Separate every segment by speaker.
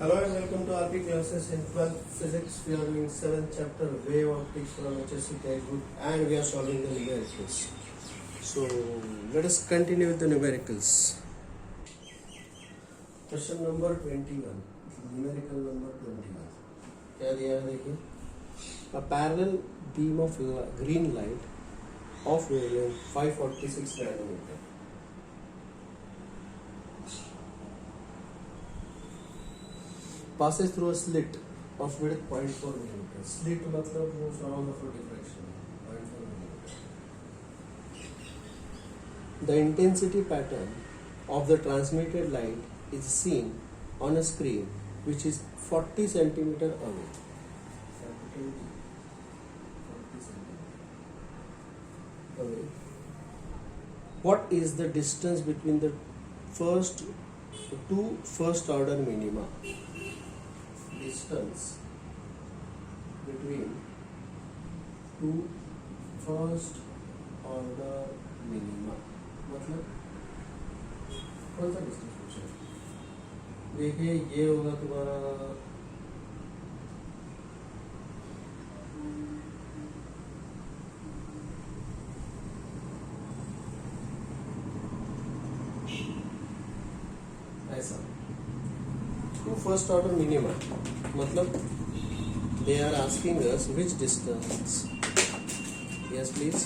Speaker 1: Hello and welcome to RP classes in 12th physics. We are doing 7th chapter wave optics from HSC textbook and we are solving the numericals. So let us continue with the numericals. Question number 21. Numerical number 21. क्या दिया है देखिए. A parallel beam of green light of wavelength 546 nanometer passes through a slit of width 0.4 millimeter. Slit मतलब वो frown of a diffraction 0.4 millimeter. The intensity pattern of the transmitted light is seen on a screen which is 40 centimeter away. Capital D. 40 centimeter away. What is the distance between the two first order minima? Distance between two first order minima मतलब कौन सा distance पूछा है? देखिए ये होगा तुम्हारा ऐसा टू फर्स्ट ऑर्डर मिनिमा मतलब they are asking us which distance. Yes please.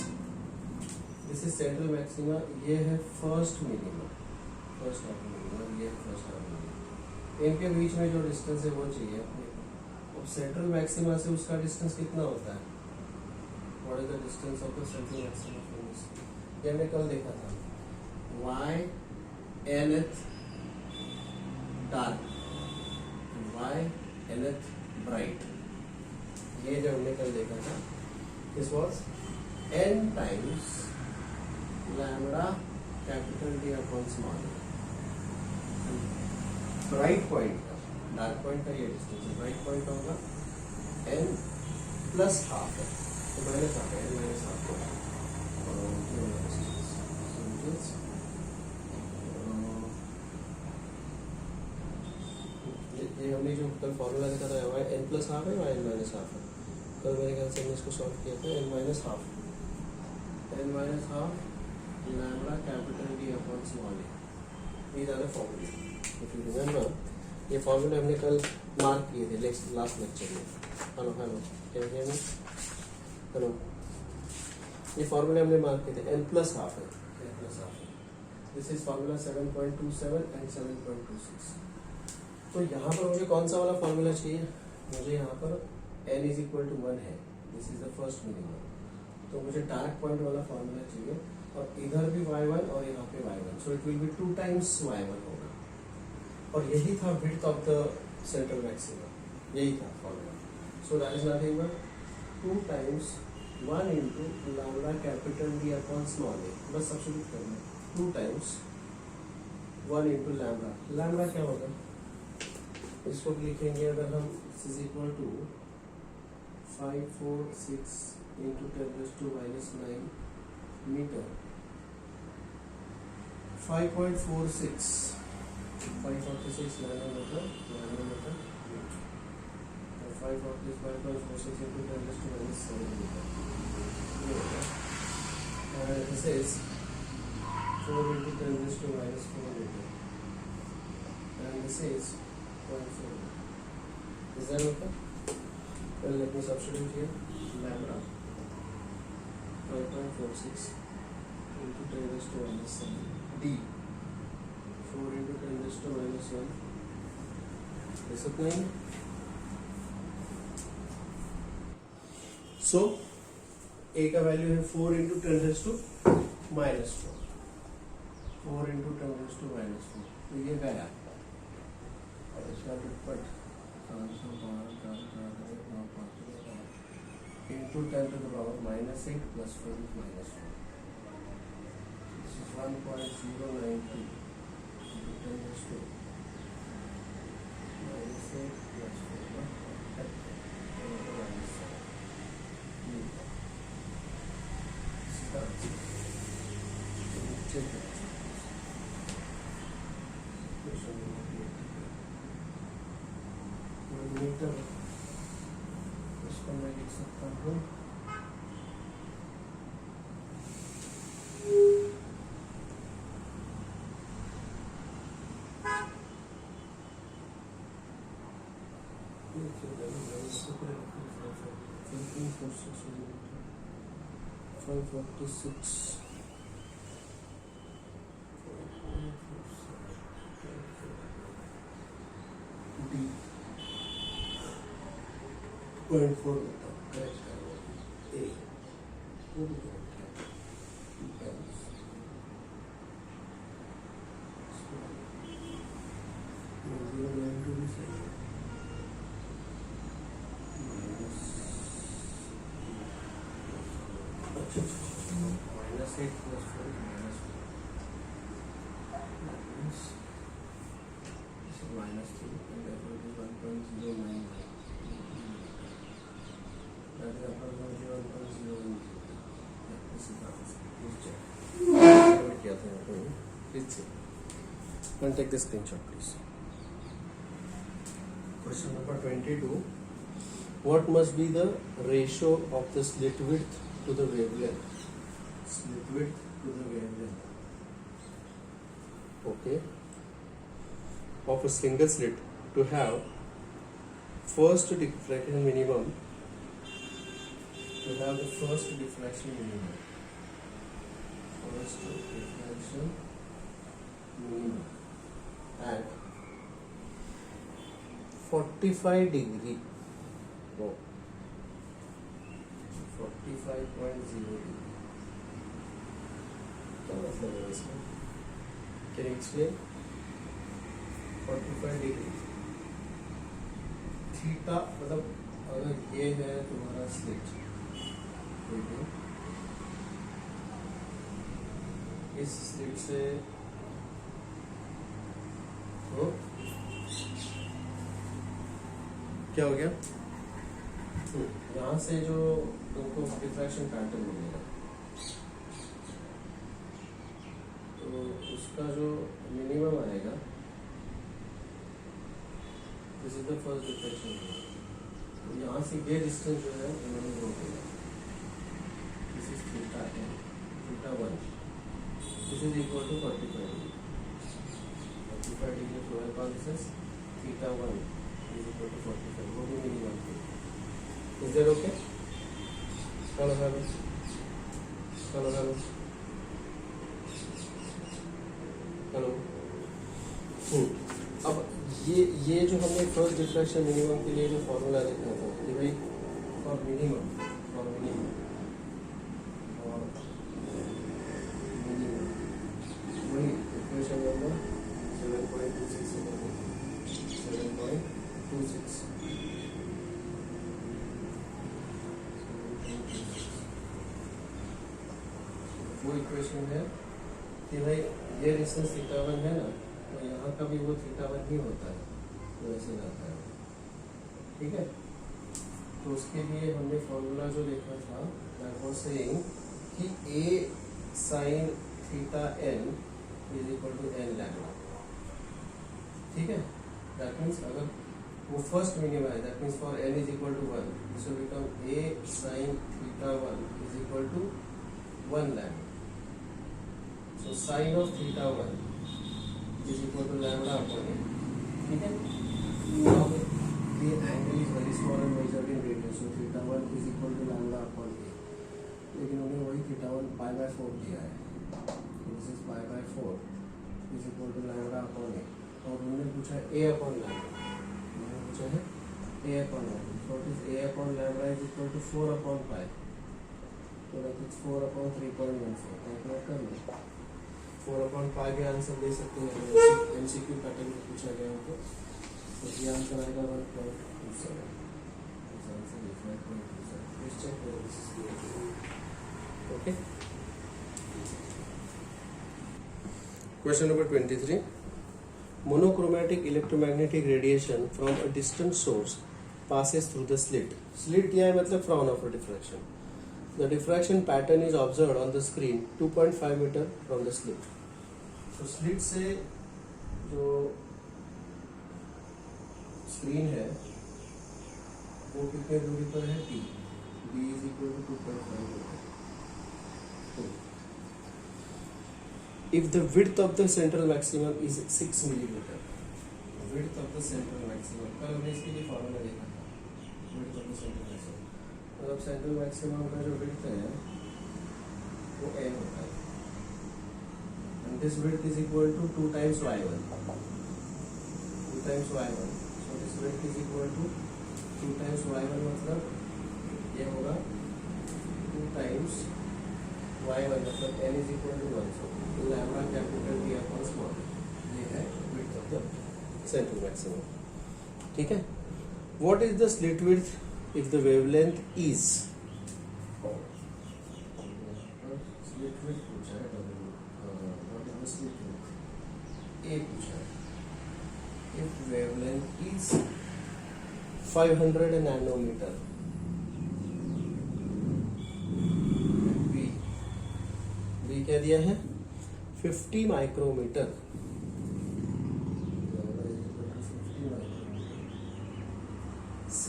Speaker 1: This is central maxima. ये है first minima. First order minima. ये first order minima. इनके बीच में जो डिस्टेंस है वो चाहिए अपने को. अब central maxima से उसका डिस्टेंस कितना होता है? What is the distance of the central maxima from this? ये हमने कल देखा था. Y nth dark. Y nth bright. ये जो हमने कल देखा था, this was n times lambda capital D upon small a. Bright point का, डार्क पॉइंट का ये डिस्टेंस है. ब्राइट पॉइंट होगा n प्लस हाफ है, तो माइनस हाफ है, n माइनस हाफ होगा. ये हमने जो कल फॉर्मूला देखा था y n प्लस हाफ है, y n माइनस हाफ है. कल मेरे ख्याल से हमने इसको सॉल्व किया था. n minus half lambda capital D upon small a. these are the formula. if you remember ये फॉर्मूले हमने कल मार्क किए थे लास्ट लेक्चर में. हेलो क्या किया मैं? हेलो ये फॉर्मूले हमने मार्क किए थे. n प्लस हाफ है, n प्लस हाफ है. This is formula 7.27 and 7.26. तो यहाँ पर मुझे कौन सा वाला फॉर्मूला चाहिए? मुझे यहाँ पर n इज इक्वल टू 1 है. This is the first minimum. तो मुझे डार्क पॉइंट वाला फॉर्मूला चाहिए और इधर भी y1 और यहाँ पे y1. So it will be 2 times y1 होगा. और यही था width of the central maxima. यही था formula. So that is nothing but 2 times 1 into lambda capital D upon small a. बस सब्स्टिट्यूट करना. 2 टाइम्स 1 इंटू लैम्बडा. लैम्बडा क्या होगा? इसको लिखेंगे अगर हम is equal to 546 into 10⁻⁹ metre. 5.46 nanometre. 546 into 10⁻⁷ metre. This is 4 into 10⁻⁴ metre and this is 0.4. Is that okay? Well, let me substitute here. Lambda 5.46 into 10⁻⁷ D 4 into 10⁻⁴. Is it nine? So A का value है 4 into 10⁻⁴. 4 into 10⁻⁴. तो ये गया. और इसका दुप्पट into 10 to the power -8 plus 4 is -4. This is 1.092 into 10⁻⁴ -8 plus 4 Check it. Question number 8. Metre, इसको मैं लिख सकता हूँ 546 D 0.4 बताओ, करेक्ट करो A वो भी करेक्ट है, भी सही है, -8 + 4 -3 and therefore it is 1.099. That is approximately 1.01. This is the answer. Please check. किया था यहाँ पे, please check. And take the screenshot, please. Question number 22. What must be the ratio of the slit width to the wavelength? Slit width to the wavelength. Okay. Of a single slit to have first diffraction minimum. To have the first diffraction minimum. First diffraction minimum at 45 degree. Oh. 45.0 degree. क्या मतलब है इसमें? Can you explain? 45 degree theta मतलब अगर ये है तुम्हारा slit, इस स्लिट से तो क्या हो गया, यहाँ से जो तुमको डिफ्रैक्शन पैटर्न मिलेगा तो उसका जो मिनिमम आएगा, this is the first diffraction. तो यहाँ से ये डिस्टेंस जो है उन्होंने वो किया, दिस इज थीटा है, theta 1, this is equal to 45 degree floor कॉन्सेस, थीटा 1 इज इक्वल टू 45, वो भी मिनिमम थी। Is that okay? Hello hello hello hello hello. अब ये जो हमने फर्स्ट डिफ्रैक्शन मिनिमम के लिए जो फॉर्मूला लिखा था कि भाई फॉर मिनिमम वही इक्वेशन नंबर 7.26 वो इक्वेशन है कि भाई ये डिस्टेंस थीटा 1 है ना, तो यहाँ का भी वो थीटा 1 ही होता है, तो ऐसे जाता है, ठीक है। तो उसके लिए हमने फॉर्मूला जो लिखा था दैट वाज सेइंग कि a sin theta n is equal to n lambda, ठीक है। दैट मीन्स अगर वो फर्स्ट मिनिमम है, that means for n is equal to 1, this will become a sin theta 1 is equal to 1 lambda. So sin of theta 1 is equal to lambda upon a, ठीक है। Now the angle is very small and measured in radians, so theta 1 is equal to lambda upon a, लेकिन उन्हें वही theta 1 pi/4 दिया है, this is pi/4 is equal to lambda upon a, और उन्होंने पूछा a upon lambda, उन्होंने पूछा है a upon lambda, so it is a upon lambda is equal to 4 upon pi, so that is 4 upon 3.14, calculate कर लो। 4 upon pi के answer दे सकते हैं, MCQ पैटर्न में पूछा गया हो तो ये आंसर आएगा 1.27, इस आंसर इज 1.27, प्लीज चेक करो this is okay. Question number 23, monochromatic electromagnetic radiation from a distant source passes through the slit. Slit दिया है मतलब frown of a diffraction. The diffraction pattern is observed on the screen 2.5 meter from the slit. तो slit से जो screen है वो कितने दूरी पर है टी, D is equal to 2.5 metre. If the width of the central maximum is 6 millimetre, width of the central maximum, कल हमने इसके लिए फॉर्मूला देखा था, width of the central maximum, मतलब सेंट्रल मैक्सिमम का जो विड्थ है वो n होता है, and this width is equal to 2 times y1, 2 times y1, so this width is equal to 2 times y1, मतलब ये होगा 2 times y1, मतलब n is equal to 1, so lambda capital D upon small, ये है width of the central maximum, ठीक है। What is the slit width if the wavelength is, slit width पूछा है, what is the slit width, A पूछा है, if wavelength is 500 nanometer, B क्या दिया है 50 micrometre, C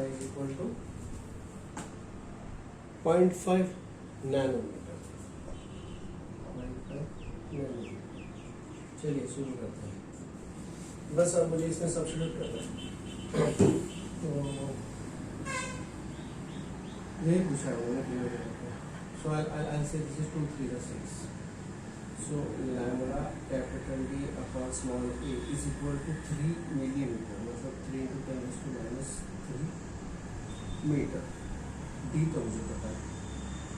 Speaker 1: is equal to 0.5 nanometre, 0.5 nanometre. चलिए शुरू करते हैं, बस अब मुझे इसमें सब्स्टिट्यूट करना है, तो यही पूछा है उन्होंने, so I'll say this is 2 3 6, so lambda capital D upon small a is equal to 3 millimeter, मतलब 3 into 10 raised to minus 3 metre. D तो मुझे पता है,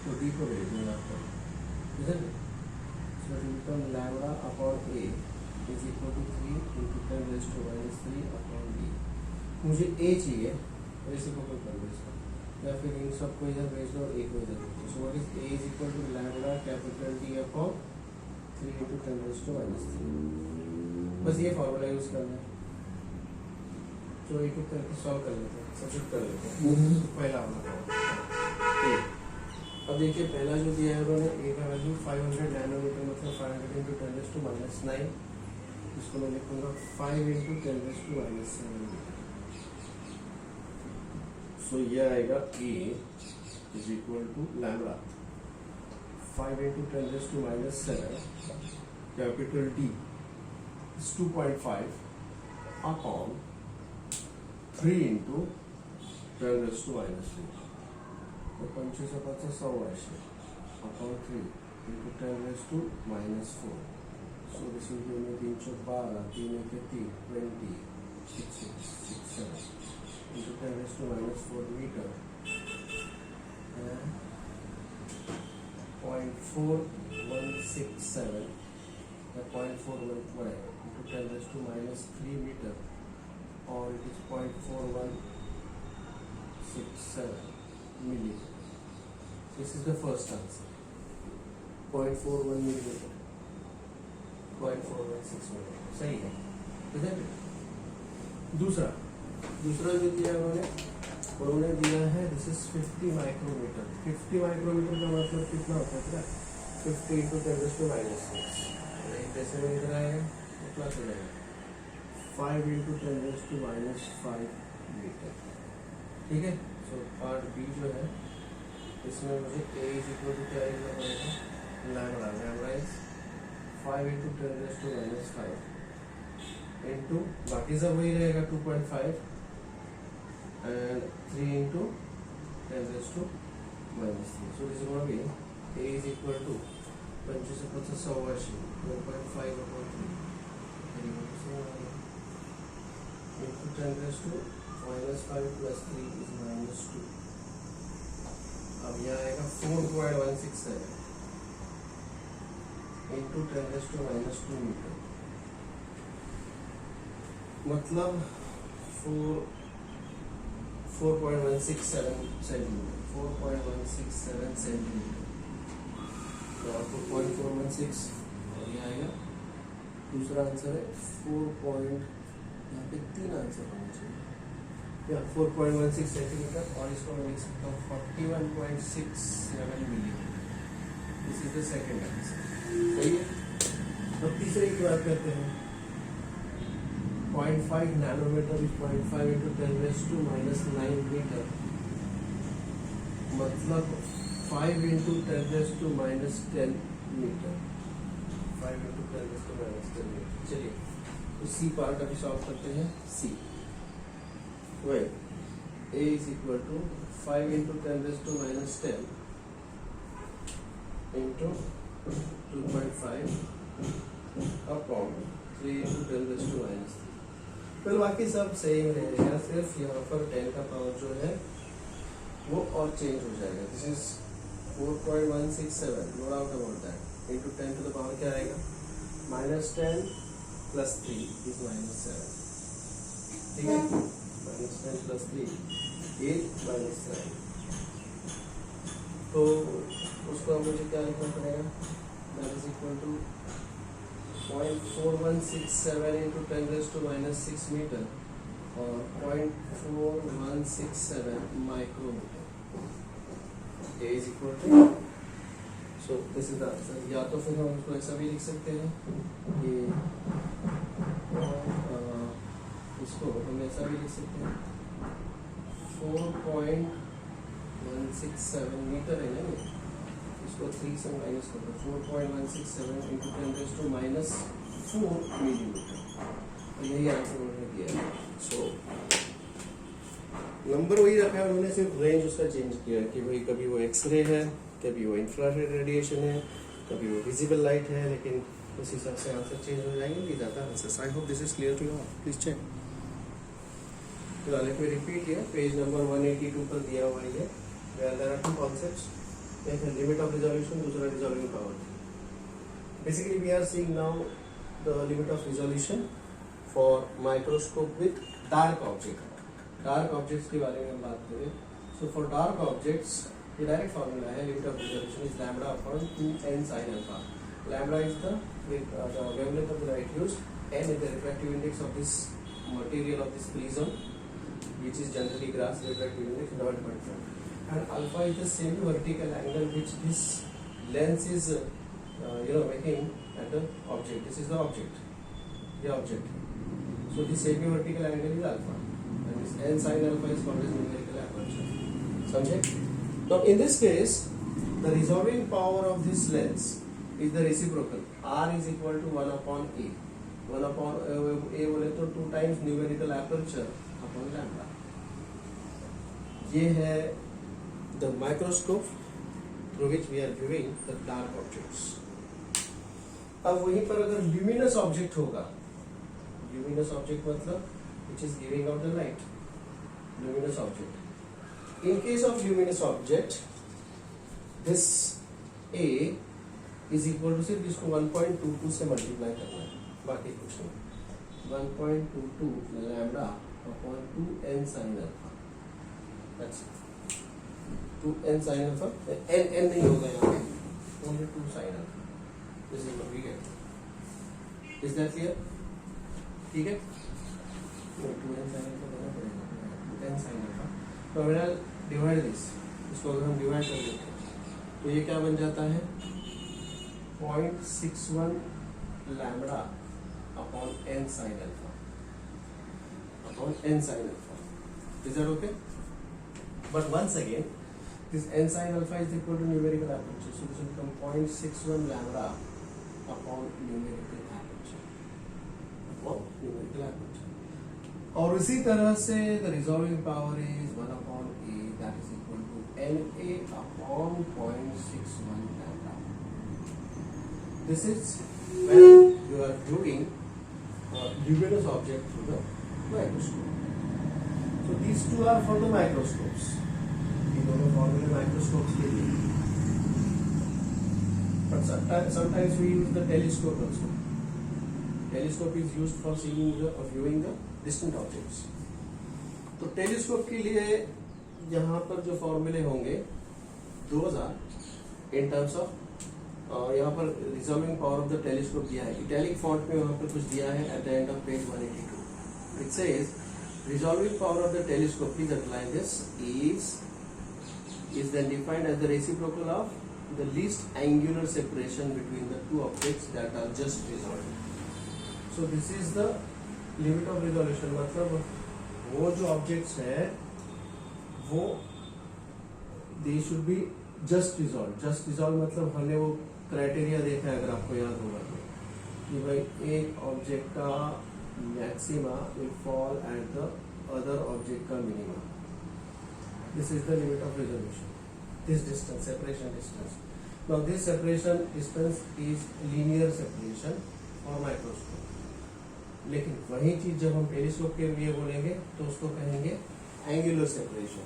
Speaker 1: तो D को भेज दूँगा आपको, isn't it? So it will become lambda upon a is equal to 3 into 10 raised to minus 3 upon D। मुझे A चाहिए, रेसिप्रोकल कर दो इसका, या फिर इन सबको इधर भेज दो और A को इधर भेज दो। So what is A is equal to lambda capital D upon 3 into 10 raised to minus 3, बस ये फॉर्मूला यूज करना है, तो एक एक करके सॉल्व कर लेते हैं, सब्स्टिट्यूट कर लेते हैं। तो पहला वाला A, अब देखिए पहला जो दिया है उन्होंने A का वैल्यू 500 नैनोमीटर, मतलब 500 into 10 raised to minus 9, इसको मैं लिखूंगा 5 into 10 raised to minus 7। सो ये आएगा A is equal to lambda 5 into 10 raised to minus 7 capital D is 2.5 upon 3 into 10 raised to minus 3, तो 25 upon 3 into 10 raised to minus 4, so this will give me 3 चौक 12, 3 एक 3 20, 6 7 into 10 raised to minus 4 meter, and 0.4167, 0.415 into 10 raised to minus 3 meter, or it is 0.4167 millimeter. This is the first answer, 0.41 millimeter, 0.416 millimeter, सही है, isn't it? दूसरा जो दिया है उन्होंने दिया है दिस इज 50 माइक्रोमीटर। 50 माइक्रोमीटर का मतलब कितना होता है क्या, 50 into 10 raised to minus 6, एक ऐसे में इधर आएगा तो प्लस हो जाएगा 5 into 10 raised to minus 5 metre, ठीक है। सो पार्ट बी जो है इसमें मुझे A इज इक्वल टू क्या लिखना पड़ेगा, lambda is 5 into 10 raised to minus 5 into बाकी सब वही रहेगा 2.5 and 3 into 10 raised to minus 3, so this is going to be A is equal to 25 से 50 1.5 upon 3 into 10 raised to minus 5 plus 3 is minus 2। अब यह आएगा 4.167 into 10 raised to minus 2 metre, मतलब 4.167 centimetre, 4.167 centimetre, तो आपको 0.416 और ये आएगा। दूसरा आंसर है 4. यहाँ पे 3 आंसर होना चाहिए, या 4.16 सेंटीमीटर, और इसको मैं लिख सकता हूँ 41.67 millimetre. This is the second answer, सही है। अब तीसरे की बात करते हैं, 0.5 nanometre is 0.5 into 10 raised to minus 9 metre, मतलब 5 into 10 raised to minus 10 metre, 5 into 10 raised to minus 10 metre. चलिए तो सी पार्ट अभी सॉल्व करते हैं। C well A is equal to 5 into 10 raised to minus 10 into 2.5 upon 3 into 10 raised to minus 3। फिर बाकी सब same रहेगा, सिर्फ यहाँ पर 10 का पावर जो है वो और चेंज हो जाएगा। This is 4.167, no doubt about that, into 10 to the power क्या आएगा, -10 + 3 इज -7, ठीक है, -10 + 3 इज -9। तो उसको अब मुझे क्या लिखना पड़ेगा, that is equal to 0.4167 into 10 raised to minus 6 metre और 0.4167 micrometre. A is equal to, so this is the answer। या तो फिर हम उसको ऐसा भी लिख सकते हैं कि इसको हम ऐसा भी लिख सकते हैं 4.167 मीटर है ना, इसको 3 से माइनस कर दो, 4.167 into 10 raised to minus 4 millimetre, तो यही आंसर उन्होंने दिया है। सो नंबर वही रखा है उन्होंने, सिर्फ रेंज उसका चेंज किया है कि भाई कभी वो एक्सरे है, कभी वो इंफ्रारेड रेडिएशन है, कभी वो विजिबल लाइट है, लेकिन उस हिसाब से आंसर चेंज हो जाएंगे। ये ज़्यादा answer. I hope this is clear to you all, please check. Let me repeat here, page number 182 पर दिया हुआ है, where there are two concepts, एक है लिमिट ऑफ रिजोल्यूशन, दूसरा resolving power. Basically we are seeing now the limit of resolution for microscope with dark object. Dark objects के बारे में हम बात करें, सो फॉर डार्क ऑब्जेक्ट्स ये डायरेक्ट फॉर्मूला है, limit of resolution is lambda upon 2n sin alpha. Lambda is the wavelength of the light used, n is the refractive index of this material of this prism, which is generally glass, refractive index 0.5, and alpha is the semi-vertical angle which this lens is making at the object. This is the object, the object. So the semi-vertical angle is alpha, and this n sin alpha is called as numerical aperture. समझे? Now in this case, the resolving power of this lens is the reciprocal. R is equal to 1 upon A. 1 upon A बोले तो 2 times numerical aperture upon lambda. ये है the microscope through which we are viewing the dark objects. अब वहीं पर अगर luminous object होगा, luminous object मतलब which is giving out the light, luminous object. In case of luminous object, this A is equal to, सिर्फ इसको 1.22 से multiply करना है, बाकी कुछ नहीं, 1.22 lambda upon 2n sin alpha, that's 2n sin alpha, n नहीं होगा यहाँ पे, only 2 sin alpha, this is what we get. Is that clear? ठीक है, 2n sin अल्फा करना पड़ेगा, 2n sin अल्फा। तो मेरा डिवाइड दिस, इसको अगर हम डिवाइड कर देते हैं तो ये क्या बन जाता है, 0.61 lambda upon n sin alpha, upon n sin alpha. Is that okay? But once again, this n sin alpha is equal to numerical aperture, so this will become 0.61 lambda upon numerical aperture. Upon numerical aperture. और इसी तरह से the resolving power is 1 upon A, that is equal to NA upon 0.61 lambda. This is when you are viewing a luminous object through the microscope. So these two are for the microscopes. ये दोनों फॉर्मूले microscopes के लिए. But sometimes we use the telescope also. Telescope is used for seeing or viewing the distant objects. तो telescope के लिए यहाँ पर जो फॉर्मूले होंगे those are in terms of यहाँ पर resolving power of the telescope दिया है, इटैलिक फॉन्ट में वहाँ पर कुछ दिया है at the end of page 182. It says resolving power of the telescope, please underline this, is then defined as the reciprocal of the least angular separation between the two objects that are just resolved. So this is the limit of resolution मतलब वो जो objects है वो they should be just resolve मतलब हमने वो criteria देखा है, अगर आपको याद होगा तो, कि भाई एक ऑब्जेक्ट का maxima will fall at the other object का minima. This is the limit of resolution. This distance, separation distance. Now this separation distance is linear separation for microscope. लेकिन वही चीज जब हम टेलीस्कोप के लिए बोलेंगे तो उसको कहेंगे angular separation.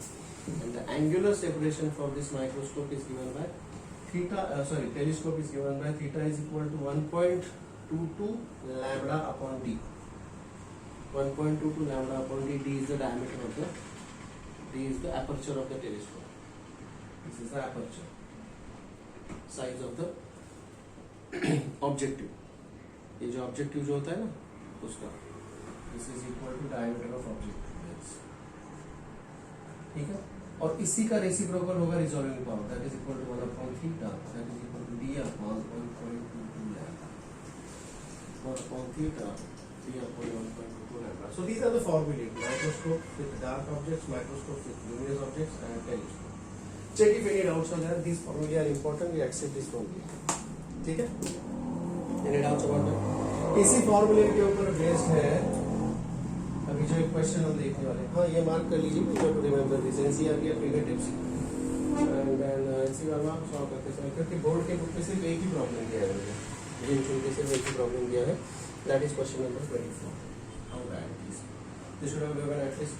Speaker 1: And the angular separation for this microscope is given by telescope is given by theta is equal to 1.22 lambda upon d. 1.22 lambda upon d. D is the diameter of D is the aperture of the telescope. This is the aperture. Size of the objective. ये जो objective जो होता है ना उसका. This is equal to diameter of objective lens. ठीक है. और इसी का रेसिप्रोकल होगा resolving power, that is equal to 1 upon theta, that is equal to d upon 1.22 lambda, 1 upon theta d upon 1.22 lambda. So these are the formulae. Microscope with dark objects, microscope with luminous objects and telescope. Check if any doubts are there. This formulae are important. We accept this formulae. ठीक है. Any doubts about that? इसी formulae के ऊपर based है अभी जो एक question हम देखने वाले हैं. हाँ, ये मार्क कर लीजिए. You have to remember this. NCERT या fingertips and then NCERT में आप सॉल्व करते समय, क्योंकि बोर्ड के बुक में सिर्फ एक ही प्रॉब्लम दिया है मुझे, जिन चुन के सिर्फ एक ही प्रॉब्लम दिया है, that is question number 24. How bad it is. This should have given at least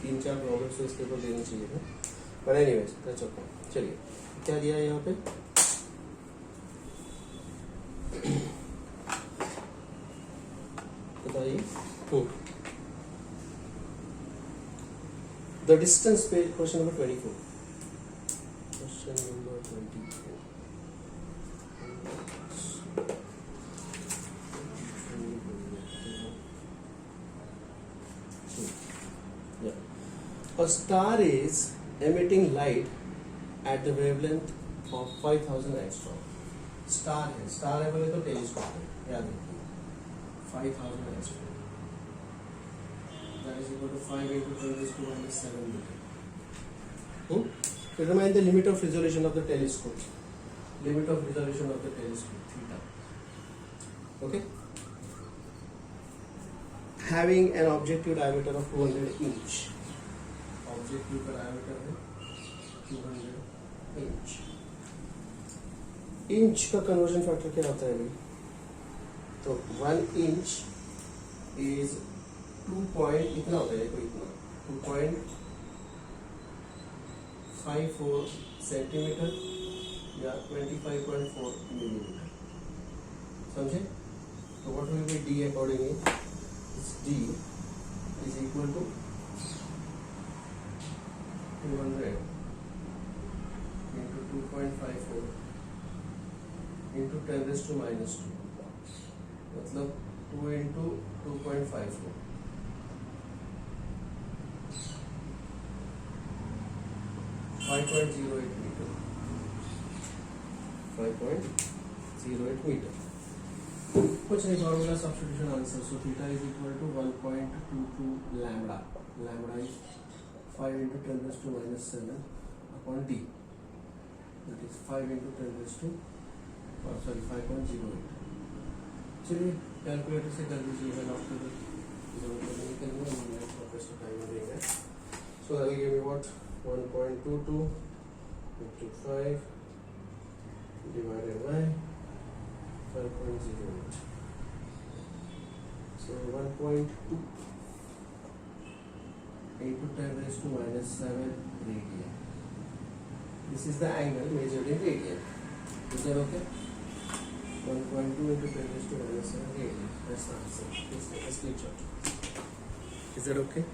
Speaker 1: 3-4 problems तो इसके ऊपर देनी चाहिए था. But anyways that's okay. चलिए क्या दिया है यहाँ पे. बताइए. The distance page, question number 24. Question number 24. Yeah. A star is emitting light at the wavelength of 5000 angstrom. Star है बोले तो टेलीस्कोप है, याद रखिए. 5000 angstrom. That is equal to 5 into 10 raised to minus 7 meter. Determine the limit of resolution of the telescope. Limit of resolution of the telescope, theta. Okay. Having an objective diameter of 200 inch. Objective diameter है 200 inch. Inch का conversion factor क्या होता है? तो 1 inch is 2 point इतना होता है, देखो इतना 2.54 सेंटीमीटर या 25.4 मिलीमीटर. समझे. तो what will be d accordingly. d is equal to 200 into 2.54 into 10 raised to minus 2, मतलब 2 into 2.54. 5.08 meter. 5.08 meter. कुछ नहीं, formula substitution answer. So theta is equal to 1.22 lambda. Lambda is 5 into 10 raised to minus 7 upon d. That is 5 into 10 raised to 5.08. चलिए calculator से कर दीजिए. After जरूरत नहीं करेंगे, प्रोफेसर टाइम देंगे. So I give you what 1.22 into 5 divided by 5.08. So 1.2 into 10 raised to minus 7 radian. This is the angle measured in radian. Is that okay? 1.2 into 10 raised to minus 7 radian. That's the answer. Please take a screenshot. Is that okay?